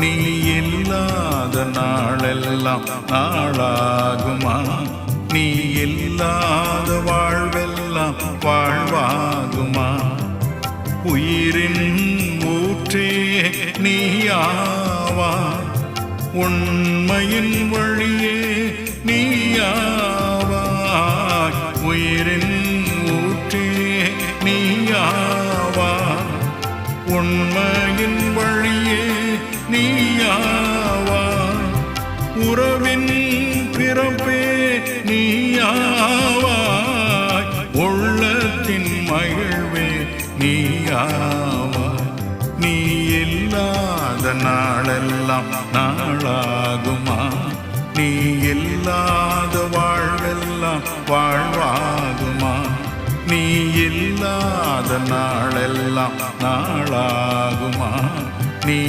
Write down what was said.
நீ இல்லாத நாளெல்லாம் நாளாகுமா? நீ இல்லாத வாழ்வெல்லாம் வாழ்வாகுமா? உயிரின் ஊற்றே நீயாவா, உண்மையின் வழியே நீயாவாய். உயிரின் ஊற்றே நீயாவா, உண்மையின் வழியே நீயாவா. உறவின் பிறப்பே நீயாவாய், உள்ளத்தின் மகிழ்வே நீயாவாய். நீ இல்லாத நாளெல்லாம் நாளாகுமா? நீ இல்லாத வாழ்வெல்லாம் வாழ்வாகுமா? நீ இல்லாத நாளெல்லாம் நாளாகுமா? நீ